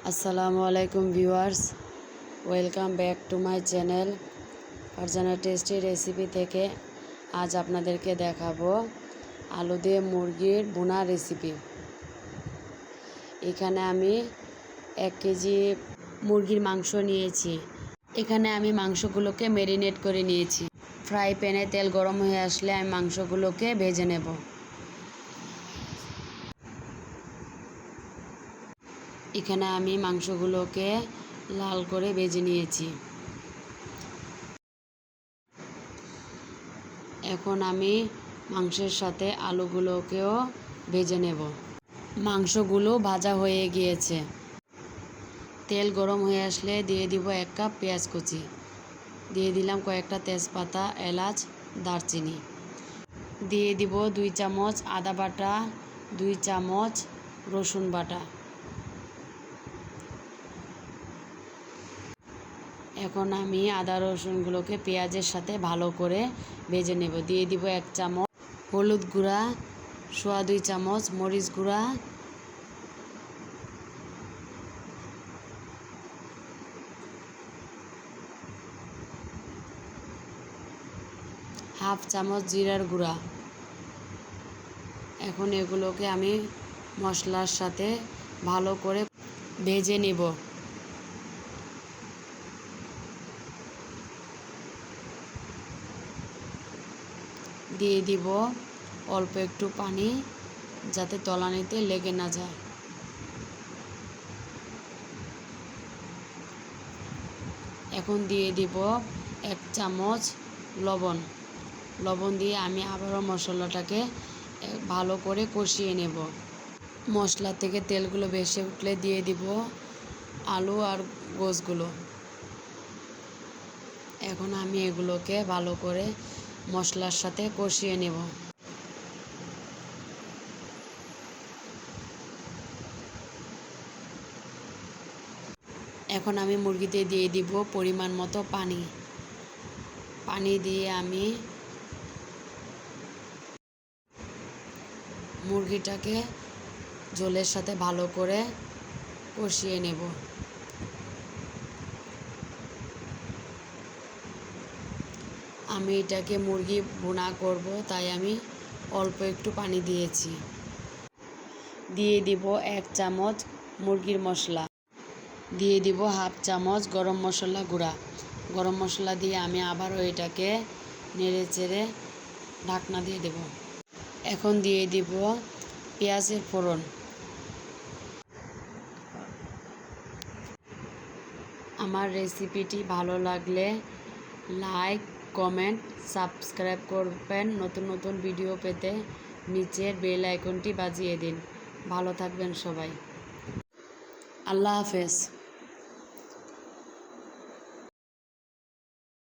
আসসালামু আলাইকুম viewers, welcome back to my channel Farzana tasty recipe থেকে। আজ আপনাদেরকে দেখাবো আলু দিয়ে মুরগির ভুনা রেসিপি। এখানে আমি 1 কেজি মুরগির মাংস নিয়েছি। এখানে আমি মাংসগুলোকে ম্যারিনেট করে নিয়েছি। ফ্রাই প্যানে তেল গরম হয়ে আসলে আমি মাংসগুলোকে ভেজে নেব। এখানে আমি মাংসগুলোকে লাল করে ভেজে নিয়েছি। এখন আমি মাংসের সাথে আলুগুলোকেও ভেজে নেব। মাংসগুলো ভাজা হয়ে গিয়েছে। তেল গরম হয়ে আসলে দিয়ে দিব 1 কাপ পেঁয়াজ কুচি, দিয়ে দিলাম কয়েকটা তেজপাতা, এলাচ, দারচিনি, দিয়ে দিব 2 চামচ আদা বাটা, 2 চামচ রসুন বাটা। এখন আমি আদা রসুনগুলোকে পেঁয়াজের সাথে ভালো করে ভেজে নেব। দিয়ে দিব 1 চামচ হলুদ গুঁড়া, 2 চামচ মরিচ গুঁড়া, হাফ চামচ জিরার গুঁড়া। এখন এগুলোকে আমি মশলার সাথে ভালো করে ভেজে নেব। দিয়ে দিব অল্প একটু পানি, যাতে তলানিতে লেগে না যায়। এখন দিয়ে দিব 1 চামচ লবণ দিয়ে আমি আবারও মশলাটাকে ভালো করে কষিয়ে নেব। মশলা থেকে তেলগুলো ভেসে উঠলে দিয়ে দিব আলু আর গোশগুলো। এখন আমি এগুলোকে ভালো করে মশলার সাথে কষিয়ে নেব। এখন আমি মুরগিতে দিয়ে দিব পরিমাণ মতো পানি দিয়ে আমি মুরগিটাকে ঝোলের সাথে ভালো করে কষিয়ে নেব। আমি এটাকে মুরগি ভুনা করব, তাই আমি অল্প একটু পানি দিয়েছি। দিয়ে দিব 1 চামচ মুরগির মশলা, দিয়ে দিব হাফ চামচ গরম মশলা গুঁড়া। গরম মশলা দিয়ে আমি আবারও এটাকে নেড়ে চেড়ে ঢাকনা দিয়ে দেব। এখন দিয়ে দিব পেঁয়াজের ফোড়ন। আমার রেসিপিটি ভালো লাগলে লাইক, কমেন্ট, সাবস্ক্রাইব করবেন। নতুন নতুন ভিডিও পেতে নিচের বেল আইকনটি বাজিয়ে দিন। ভালো থাকবেন সবাই। আল্লাহ হাফেজ।